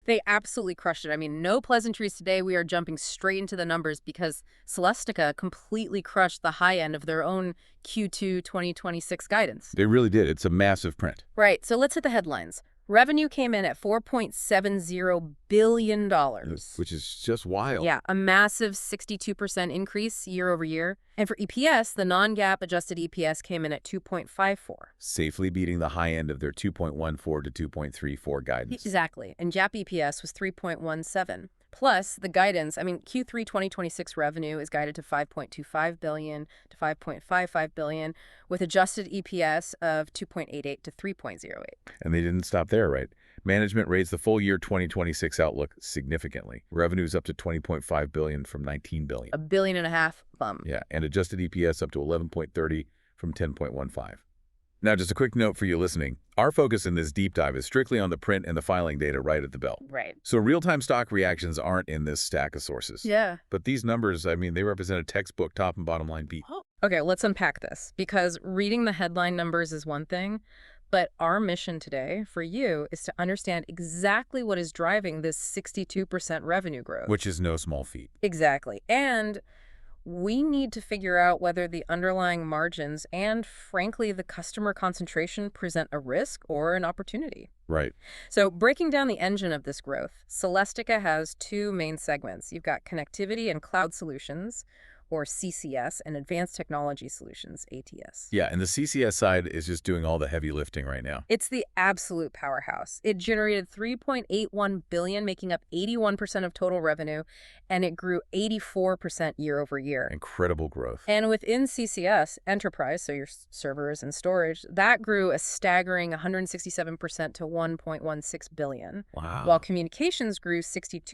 They absolutely crushed it. I mean, no pleasantries today. We are jumping straight into the numbers because Celestica completely crushed the high end of their own Q2 2026 guidance. They really did. It's a massive print. Right, so let's hit the headlines. Revenue came in at $4.70 billion. Which is just wild. Yeah, a massive 62% increase year over year. And for EPS, the non-GAAP adjusted EPS came in at 2.54. Safely beating the high end of their 2.14 to 2.34 guidance. Exactly. And GAAP EPS was 3.17. Plus, the guidance, I mean, Q3 2026 revenue is guided to $5.25 billion to $5.55 billion, with adjusted EPS of 2.88 to 3.08. And they didn't stop there, right? Management raised the full year 2026 outlook significantly. Revenue's up to $20.5 billion from $19 billion. $1.5 billion bump. Yeah, and adjusted EPS up to 11.30 from 10.15. Now, just a quick note for you listening. Our focus in this deep dive is strictly on the print and the filing data right at the bell. Right. So real-time stock reactions aren't in this stack of sources. Yeah. But these numbers, I mean, they represent a textbook top and bottom line beat. Oh. Okay, let's unpack this, because reading the headline numbers is one thing, but our mission today for you is to understand exactly what is driving this 62% revenue growth. Which is no small feat. Exactly. And we need to figure out whether the underlying margins and, frankly, the customer concentration present a risk or an opportunity. Right. So breaking down the engine of this growth, Celestica has two main segments. You've got Connectivity and Cloud Solutions, or CCS, and Advanced Technology Solutions, ATS. Yeah, and the CCS side is just doing all the heavy lifting right now. It's the absolute powerhouse. It generated $3.81 billion, making up 81% of total revenue, and it grew 84% year over year. Incredible growth. And within CCS, enterprise, so your servers and storage, that grew a staggering 167% to $1.16 billion. Wow. While communications grew 62% to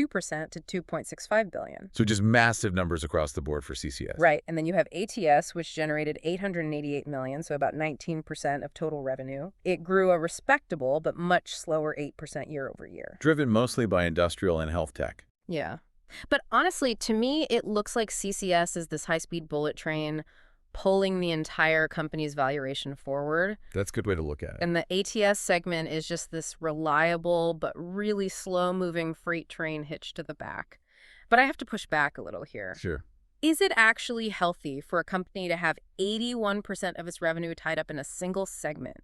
$2.65 billion. So just massive numbers across the board for CCS. Right, and then you have ATS, which generated $888 million, so about 19% of total revenue. It grew a respectable but much slower 8% year over year. Driven mostly by industrial and health tech. Yeah. But honestly, to me, it looks like CCS is this high-speed bullet train pulling the entire company's valuation forward. That's a good way to look at it. And the ATS segment is just this reliable but really slow-moving freight train hitched to the back. But I have to push back a little here. Sure. Is it actually healthy for a company to have 81% of its revenue tied up in a single segment?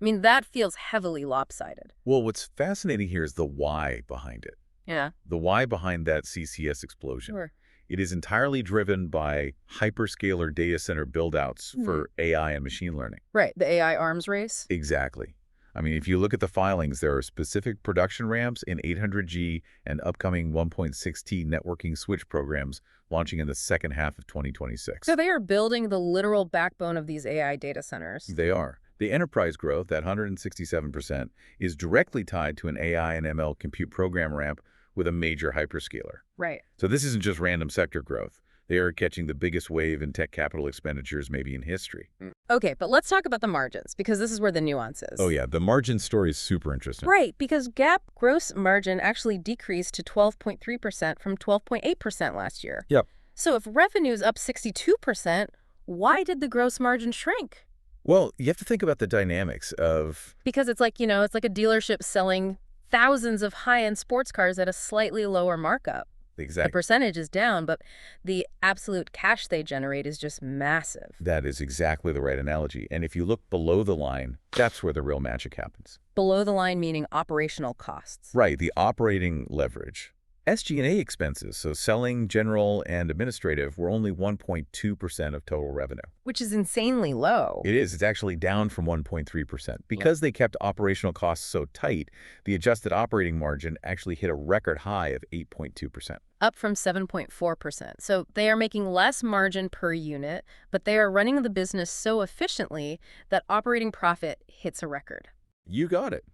I mean, that feels heavily lopsided. Well, what's fascinating here is the why behind it. Yeah. The why behind that CCS explosion. Sure. It is entirely driven by hyperscaler data center build-outs for AI and machine learning. Right, the AI arms race? Exactly. I mean, if you look at the filings, there are specific production ramps in 800G and upcoming 1.6T networking switch programs launching in the second half of 2026. So they are building the literal backbone of these AI data centers. They are. The enterprise growth, that 167%, is directly tied to an AI and ML compute program ramp with a major hyperscaler. Right. So this isn't just random sector growth. They are catching the biggest wave in tech capital expenditures maybe in history. Okay, but let's talk about the margins, because this is where the nuance is. Oh yeah, the margin story is super interesting. Right, because GAAP gross margin actually decreased to 12.3% from 12.8% last year. Yep. So if revenue's up 62%, why did the gross margin shrink? Well, you have to think about the dynamics of... Because it's like, it's like a dealership selling thousands of high-end sports cars at a slightly lower markup. Exactly. The percentage is down, but the absolute cash they generate is just massive. That is exactly the right analogy. And if you look below the line, that's where the real magic happens. Below the line meaning operational costs. Right, the operating leverage. SG&A expenses, so selling, general, and administrative, were only 1.2% of total revenue. Which is insanely low. It is. It's actually down from 1.3%. Because they kept operational costs so tight, the adjusted operating margin actually hit a record high of 8.2%. Up from 7.4%. So they are making less margin per unit, but they are running the business so efficiently that operating profit hits a record. You got it.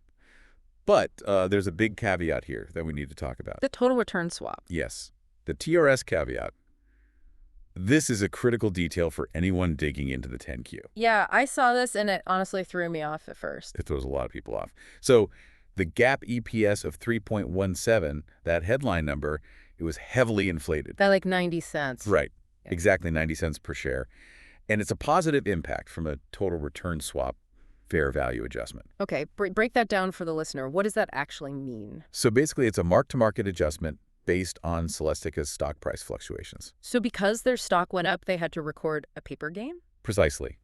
But there's a big caveat here that we need to talk about. The total return swap. Yes, the TRS caveat. This is a critical detail for anyone digging into the 10Q. Yeah, I saw this and it honestly threw me off at first. It throws a lot of people off. So the GAAP EPS of 3.17, that headline number, it was heavily inflated. By like 90 cents. Right, Yeah. exactly 90 cents per share. And it's a positive impact from a total return swap fair value adjustment. Okay, break that down for the listener. What does that actually mean? So basically, it's a mark-to-market adjustment based on Celestica's stock price fluctuations. So because their stock went up, they had to record a paper gain? Precisely.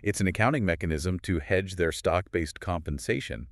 It's an accounting mechanism to hedge their stock-based compensation,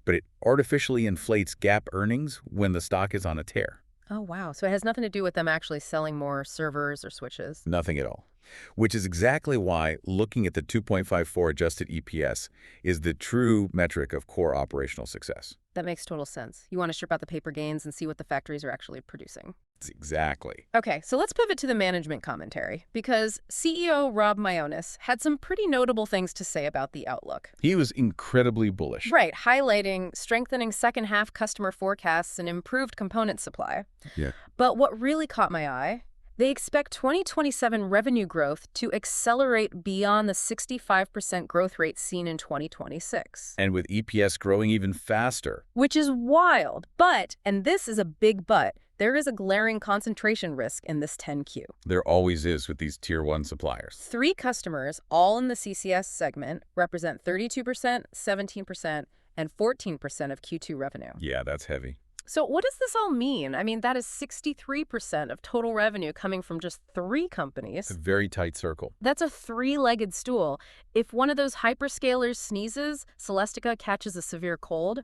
but it artificially inflates GAAP earnings when the stock is on a tear. Oh, wow. So it has nothing to do with them actually selling more servers or switches? Nothing at all. Which is exactly why looking at the 2.54 adjusted EPS is the true metric of core operational success. That makes total sense. You want to strip out the paper gains and see what the factories are actually producing. Exactly. Okay, so let's pivot to the management commentary, because CEO Rob Mionis had some pretty notable things to say about the outlook. He was incredibly bullish. Right, highlighting strengthening second-half customer forecasts and improved component supply. Yeah. But what really caught my eye, they expect 2027 revenue growth to accelerate beyond the 65% growth rate seen in 2026. And with EPS growing even faster. Which is wild. But, and this is a big but, there is a glaring concentration risk in this 10Q. There always is with these Tier 1 suppliers. 3 customers, all in the CCS segment, represent 32%, 17%, and 14% of Q2 revenue. Yeah, that's heavy. So what does this all mean? I mean, that is 63% of total revenue coming from just 3 companies. It's a very tight circle. That's a 3-legged stool. If one of those hyperscalers sneezes, Celestica catches a severe cold,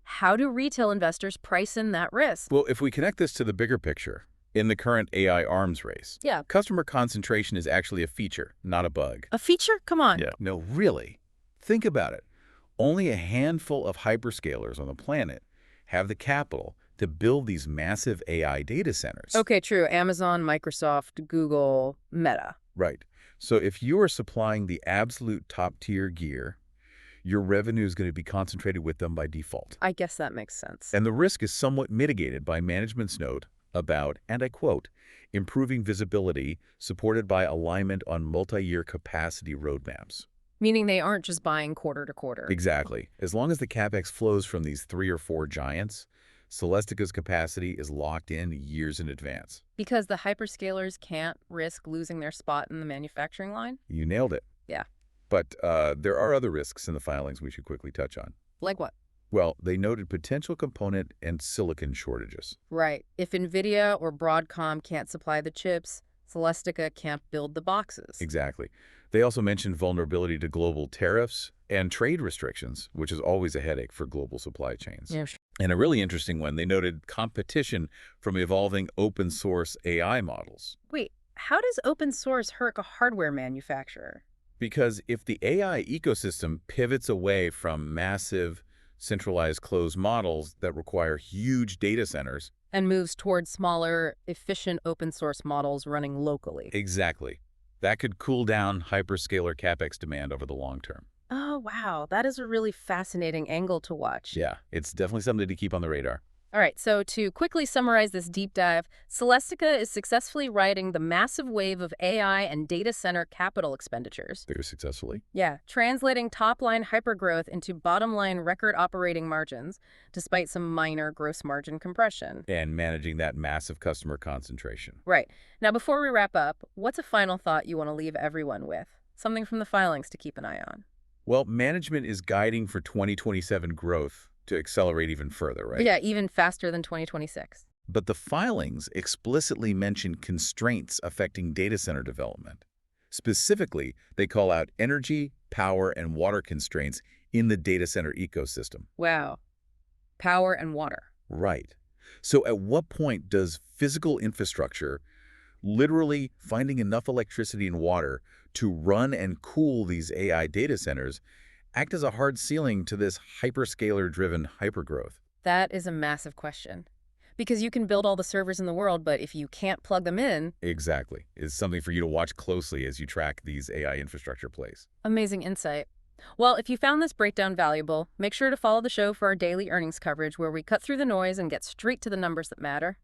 how do retail investors price in that risk? Well, if we connect this to the bigger picture, in the current AI arms race, Yeah. customer concentration is actually a feature, not a bug. A feature? Come on. Yeah. No, really. Think about it. Only a handful of hyperscalers on the planet have the capital to build these massive AI data centers. Okay, true. Amazon, Microsoft, Google, Meta. Right. So if you are supplying the absolute top-tier gear, your revenue is going to be concentrated with them by default. I guess that makes sense. And the risk is somewhat mitigated by management's note about, and I quote, improving visibility supported by alignment on multi-year capacity roadmaps. Meaning they aren't just buying quarter to quarter. Exactly. As long as the CapEx flows from these 3 or 4 giants, Celestica's capacity is locked in years in advance. Because the hyperscalers can't risk losing their spot in the manufacturing line? You nailed it. Yeah. But there are other risks in the filings we should quickly touch on. Like what? Well, they noted potential component and silicon shortages. Right. If NVIDIA or Broadcom can't supply the chips, Celestica can't build the boxes. Exactly. They also mentioned vulnerability to global tariffs and trade restrictions, which is always a headache for global supply chains. Yeah, sure. And a really interesting one, they noted competition from evolving open source AI models. Wait, how does open source hurt a hardware manufacturer? Because if the AI ecosystem pivots away from massive, centralized closed models that require huge data centers. And moves towards smaller, efficient open source models running locally. Exactly. That could cool down hyperscaler CapEx demand over the long term. Oh, wow. That is a really fascinating angle to watch. Yeah, it's definitely something to keep on the radar. All right, so to quickly summarize this deep dive, Celestica is successfully riding the massive wave of AI and data center capital expenditures. Very successfully. Yeah, translating top-line hypergrowth into bottom-line record operating margins, despite some minor gross margin compression. And managing that massive customer concentration. Right. Now, before we wrap up, what's a final thought you want to leave everyone with? Something from the filings to keep an eye on. Well, management is guiding for 2027 growth to accelerate even further, right? Yeah, even faster than 2026. But the filings explicitly mention constraints affecting data center development. Specifically, they call out energy, power, and water constraints in the data center ecosystem. Wow. Power and water. Right. So at what point does physical infrastructure, literally finding enough electricity and water to run and cool these AI data centers, act as a hard ceiling to this hyperscaler-driven hypergrowth? That is a massive question. Because you can build all the servers in the world, but if you can't plug them in... Exactly. It's something for you to watch closely as you track these AI infrastructure plays. Amazing insight. Well, if you found this breakdown valuable, make sure to follow the show for our daily earnings coverage where we cut through the noise and get straight to the numbers that matter.